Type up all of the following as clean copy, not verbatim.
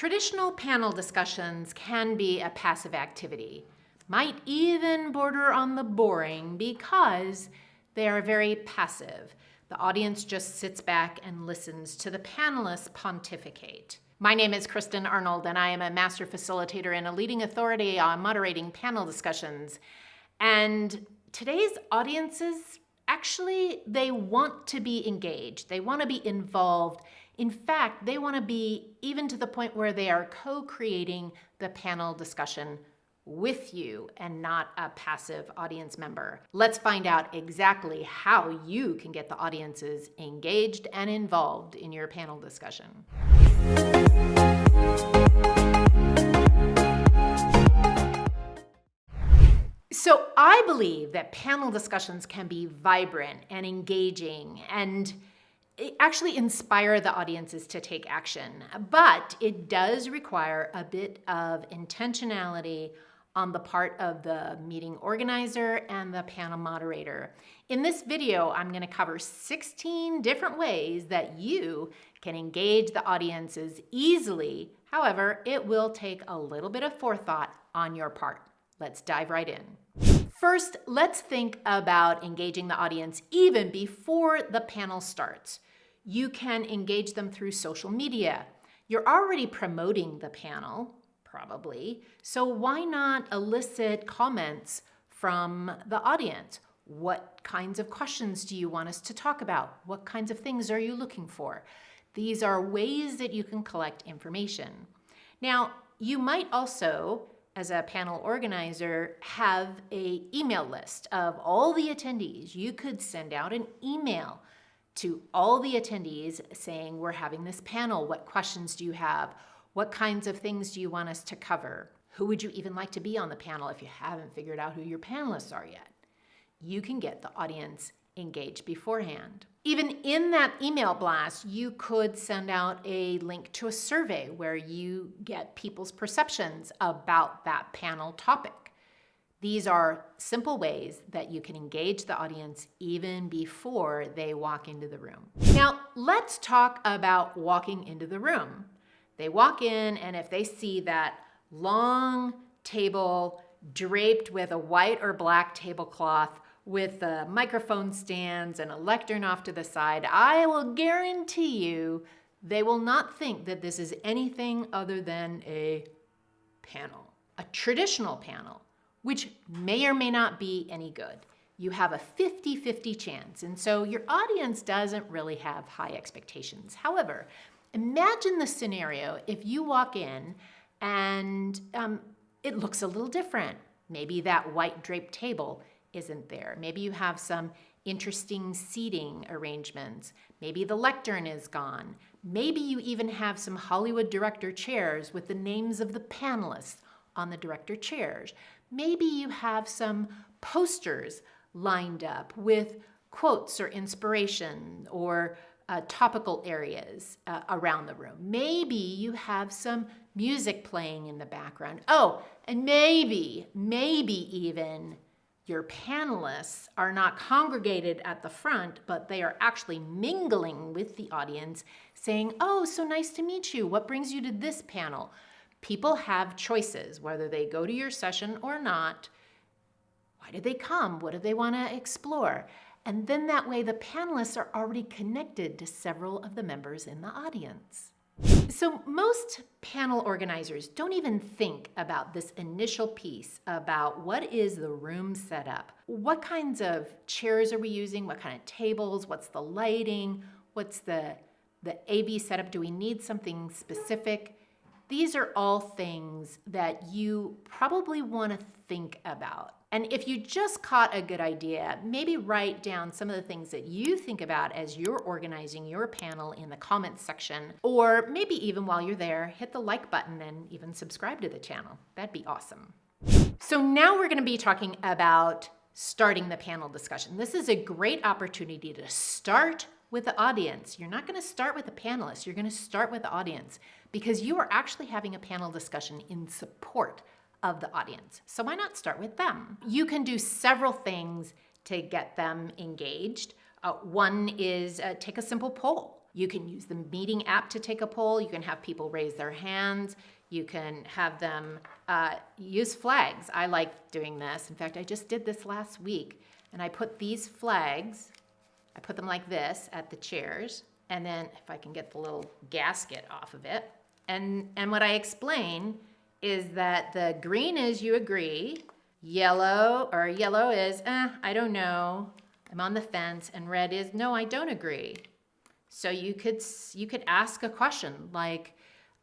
Traditional panel discussions can be a passive activity, might even border on the boring because they are very passive. The audience just sits back and listens to the panelists pontificate. My name is Kristen Arnold, and I am a master facilitator and a leading authority on moderating panel discussions. And today's audiences, actually, they want to be engaged. They want to be involved. In fact, they want to be even to the point where they are co-creating the panel discussion with you and not a passive audience member. Let's find out exactly how you can get the audiences engaged and involved in your panel discussion. So I believe that panel discussions can be vibrant and engaging and actually inspire the audiences to take action, but it does require a bit of intentionality on the part of the meeting organizer and the panel moderator. In this video, I'm going to cover 16 different ways that you can engage the audiences easily. However, it will take a little bit of forethought on your part. Let's dive right in. First, let's think about engaging the audience even before the panel starts. You can engage them through social media. You're already promoting the panel, probably, so why not elicit comments from the audience? What kinds of questions do you want us to talk about? What kinds of things are you looking for? These are ways that you can collect information. Now, you might also, as a panel organizer, have an email list of all the attendees. You could send out an email to all the attendees saying, we're having this panel. What questions do you have? What kinds of things do you want us to cover? Who would you even like to be on the panel if you haven't figured out who your panelists are yet? You can get the audience engaged beforehand. Even in that email blast, you could send out a link to a survey where you get people's perceptions about that panel topic. These are simple ways that you can engage the audience even before they walk into the room. Now, let's talk about walking into the room. They walk in, and if they see that long table draped with a white or black tablecloth with the microphone stands and a lectern off to the side, I will guarantee you they will not think that this is anything other than a panel, a traditional panel, which may or may not be any good. You have a 50-50 chance, and so your audience doesn't really have high expectations. However, imagine the scenario if you walk in and it looks a little different. Maybe that white draped table isn't there. Maybe you have some interesting seating arrangements. Maybe the lectern is gone. Maybe you even have some Hollywood director chairs with the names of the panelists on the director chairs. Maybe you have some posters lined up with quotes or inspiration or topical areas around the room. Maybe you have some music playing in the background. Oh, and maybe even your panelists are not congregated at the front, but they are actually mingling with the audience, saying, oh, so nice to meet you. What brings you to this panel? People have choices, whether they go to your session or not. Why did they come? What do they want to explore? And then that way the panelists are already connected to several of the members in the audience. So most panel organizers don't even think about this initial piece about what is the room setup. What kinds of chairs are we using? What kind of tables? What's the lighting? What's the AV setup? Do we need something specific? These are all things that you probably want to think about. And if you just caught a good idea, maybe write down some of the things that you think about as you're organizing your panel in the comments section, or maybe even while you're there, hit the like button and even subscribe to the channel. That'd be awesome. So now we're going to be talking about starting the panel discussion. This is a great opportunity to start with the audience. You're not going to start with the panelists. You're going to start with the audience because you are actually having a panel discussion in support of the audience. So why not start with them? You can do several things to get them engaged. One is take a simple poll. You can use the meeting app to take a poll. You can have people raise their hands. You can have them use flags. I like doing this. In fact, I just did this last week, and I put these flags, I put them like this at the chairs, and then if I can get the little gasket off of it, and what I explain is that the green is you agree, yellow is, I don't know, I'm on the fence, and red is, no, I don't agree. So you could ask a question like,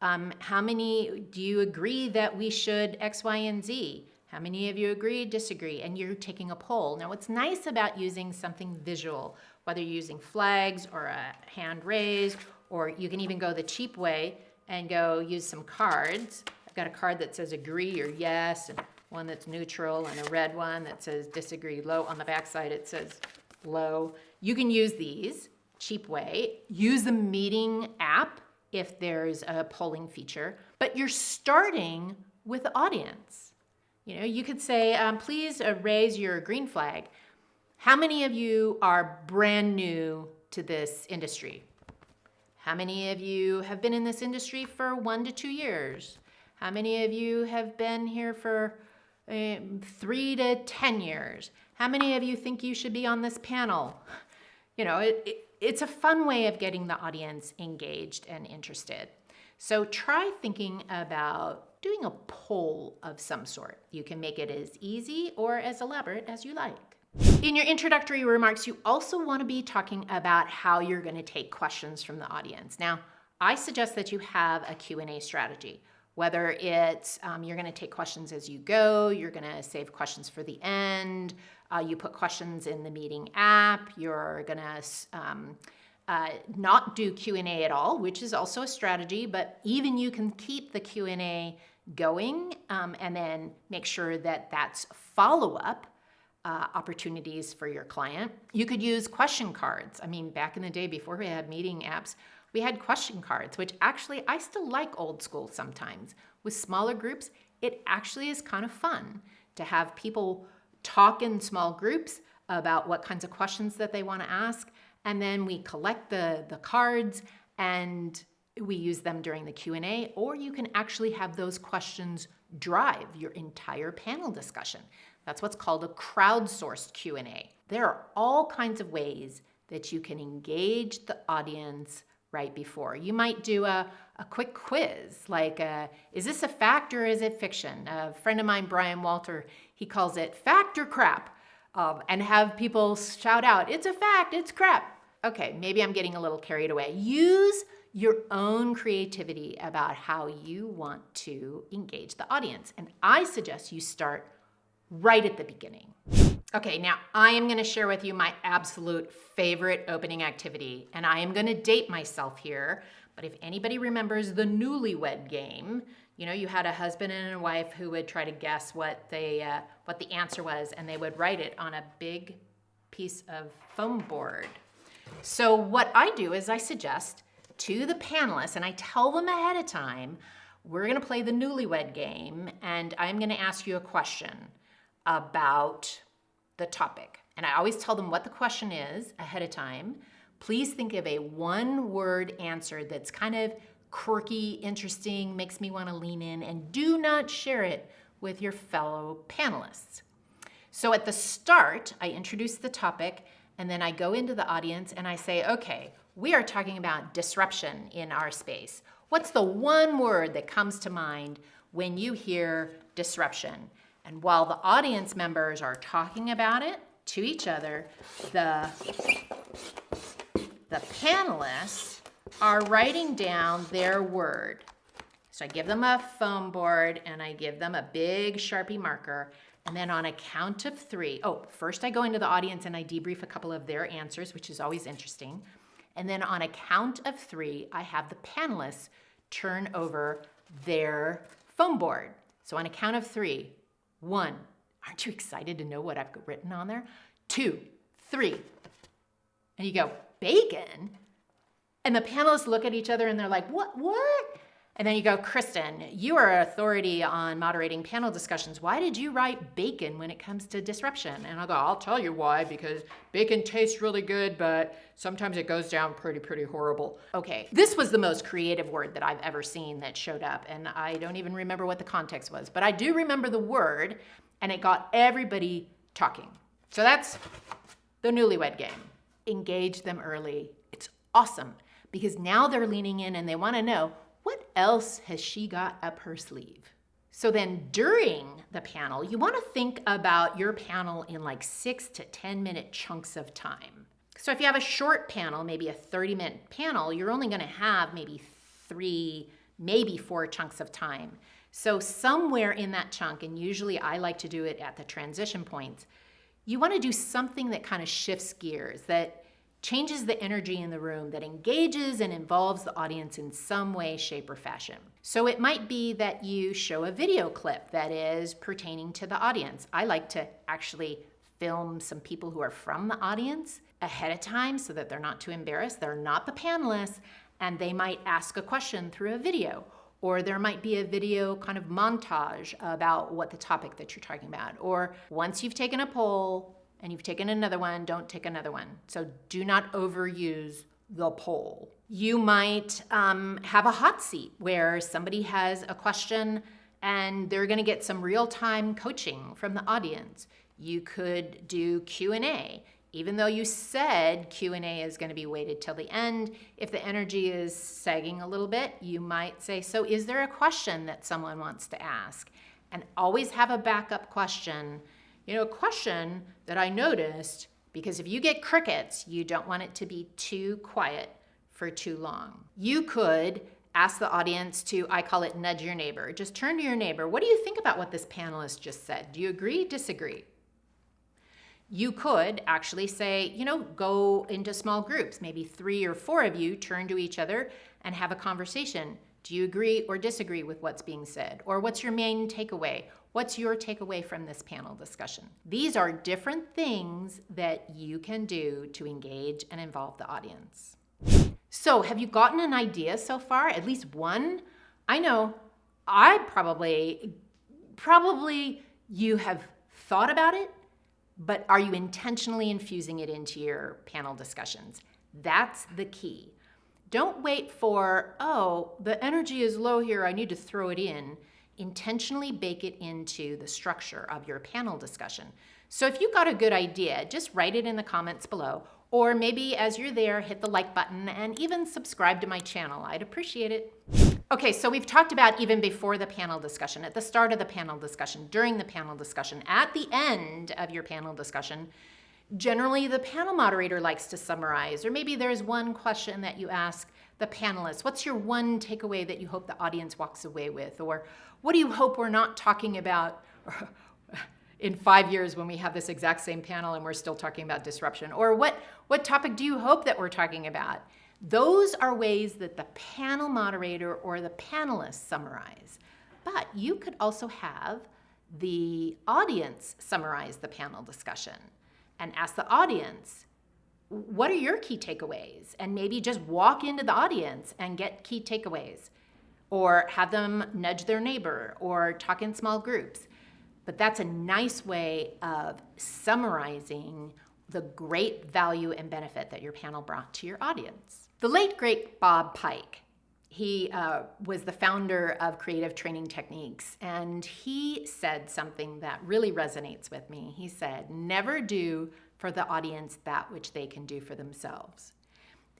how many do you agree that we should X, Y, and Z? How many of you agree, disagree? And you're taking a poll. Now, what's nice about using something visual, whether you're using flags or a hand raised, or you can even go the cheap way and go use some cards. I've got a card that says agree or yes, and one that's neutral, and a red one that says disagree, low. On the back side, it says low. You can use these cheap way. Use the meeting app if there's a polling feature, but you're starting with the audience. You could say, please raise your green flag. How many of you are brand new to this industry? How many of you have been in this industry for 1 to 2 years? How many of you have been here for 3 to 10 years? How many of you think you should be on this panel? It's a fun way of getting the audience engaged and interested. So try thinking about doing a poll of some sort. You can make it as easy or as elaborate as you like. In your introductory remarks, you also want to be talking about how you're going to take questions from the audience. Now, I suggest that you have a Q&A strategy, whether it's you're going to take questions as you go, you're going to save questions for the end, you put questions in the meeting app, you're going to not do Q&A at all, which is also a strategy, but even you can keep the Q&A going and then make sure that that's follow-up opportunities for your client. You could use question cards. Back in the day before we had meeting apps, we had question cards, which actually I still like old school sometimes. With smaller groups, it actually is kind of fun to have people talk in small groups about what kinds of questions that they want to ask, and then we collect the cards and we use them during the Q&A, or you can actually have those questions drive your entire panel discussion. That's what's called a crowdsourced Q&A. There are all kinds of ways that you can engage the audience right before. You might do a quick quiz, like, is this a fact or is it fiction? A friend of mine, Brian Walter, he calls it fact or crap, and have people shout out, it's a fact, it's crap. Okay, maybe I'm getting a little carried away. Use your own creativity about how you want to engage the audience. And I suggest you start right at the beginning. Okay, now I am going to share with you my absolute favorite opening activity, and I am going to date myself here, but if anybody remembers the newlywed game, you had a husband and a wife who would try to guess what the answer was, and they would write it on a big piece of foam board. So what I do is I suggest to the panelists, and I tell them ahead of time, we're going to play the newlywed game, and I'm going to ask you a question about the topic. And I always tell them what the question is ahead of time. Please think of a one-word answer that's kind of quirky, interesting, makes me want to lean in, and do not share it with your fellow panelists. So at the start, I introduce the topic, and then I go into the audience and I say, okay, we are talking about disruption in our space. What's the one word that comes to mind when you hear disruption? And while the audience members are talking about it to each other, the panelists are writing down their word. So I give them a foam board and I give them a big Sharpie marker. And then on a count of 3, first I go into the audience and I debrief a couple of their answers, which is always interesting. And then on a count of 3, I have the panelists turn over their foam board. So on a count of 3, 1, aren't you excited to know what I've written on there? 2, 3. And you go, bacon? And the panelists look at each other and they're like, what? And then you go, Kristen, you are an authority on moderating panel discussions. Why did you write bacon when it comes to disruption? And I'll go, I'll tell you why, because bacon tastes really good, but sometimes it goes down pretty horrible. Okay, this was the most creative word that I've ever seen that showed up, and I don't even remember what the context was, but I do remember the word, and it got everybody talking. So that's the newlywed game. Engage them early. It's awesome, because now they're leaning in and they want to know, what else has she got up her sleeve? So then during the panel, you want to think about your panel in like 6 to 10 minute chunks of time. So if you have a short panel, maybe a 30-minute panel, you're only going to have maybe 3, maybe 4 chunks of time. So somewhere in that chunk, and usually I like to do it at the transition points, you want to do something that kind of shifts gears, that changes the energy in the room, that engages and involves the audience in some way, shape, or fashion. So it might be that you show a video clip that is pertaining to the audience. I like to actually film some people who are from the audience ahead of time so that they're not too embarrassed. They're not the panelists, and they might ask a question through a video. Or there might be a video kind of montage about what the topic that you're talking about. Or once you've taken a poll, and you've taken another one, don't take another one. So do not overuse the poll. You might have a hot seat where somebody has a question and they're gonna get some real-time coaching from the audience. You could do Q&A. Even though you said Q&A is gonna be weighted till the end, if the energy is sagging a little bit, you might say, so is there a question that someone wants to ask? And always have a backup question. You know, a question that I noticed, because if you get crickets, you don't want it to be too quiet for too long. You could ask the audience to, I call it nudge your neighbor. Just turn to your neighbor. What do you think about what this panelist just said? Do you agree, disagree? You could actually say, you know, go into small groups, maybe 3 or 4 of you turn to each other and have a conversation. Do you agree or disagree with what's being said? Or what's your main takeaway? What's your takeaway from this panel discussion? These are different things that you can do to engage and involve the audience. So have you gotten an idea so far? At least one? I know I probably you have thought about it, but are you intentionally infusing it into your panel discussions? That's the key. Don't wait for, oh, the energy is low here, I need to throw it in. Intentionally bake it into the structure of your panel discussion. So if you got a good idea, just write it in the comments below, or maybe as you're there, hit the like button and even subscribe to my channel. I'd appreciate it. Okay, so we've talked about even before the panel discussion, at the start of the panel discussion, during the panel discussion, at the end of your panel discussion. Generally, the panel moderator likes to summarize, or maybe there's one question that you ask the panelists. What's your one takeaway that you hope the audience walks away with? Or what do you hope we're not talking about in 5 years when we have this exact same panel and we're still talking about disruption? Or what topic do you hope that we're talking about? Those are ways that the panel moderator or the panelists summarize. But you could also have the audience summarize the panel discussion and ask the audience, what are your key takeaways? And maybe just walk into the audience and get key takeaways, or have them nudge their neighbor or talk in small groups. But that's a nice way of summarizing the great value and benefit that your panel brought to your audience. The late, great Bob Pike, he was the founder of Creative Training Techniques, and he said something that really resonates with me. He said, never do for the audience that which they can do for themselves.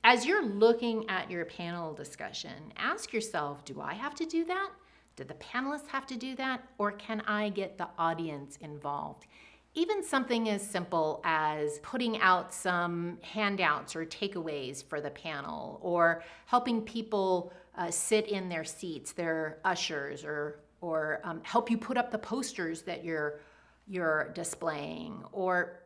As you're looking at your panel discussion, ask yourself, do I have to do that? Do the panelists have to do that? Or can I get the audience involved? Even something as simple as putting out some handouts or takeaways for the panel, or helping people sit in their seats, their ushers, or help you put up the posters that you're displaying, or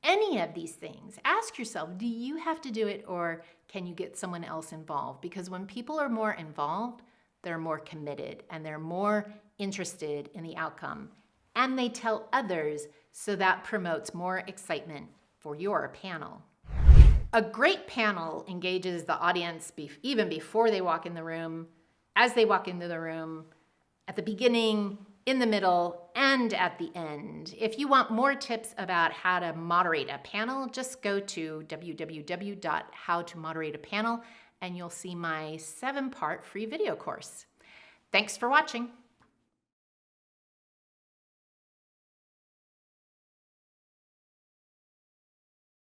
any of these things. Ask yourself, do you have to do it, or can you get someone else involved? Because when people are more involved, they're more committed and they're more interested in the outcome. And they tell others, so that promotes more excitement for your panel. A great panel engages the audience even before they walk in the room, as they walk into the room, at the beginning, in the middle, and at the end. If you want more tips about how to moderate a panel, just go to www.howtomoderateapanel and you'll see my 7-part free video course. Thanks for watching.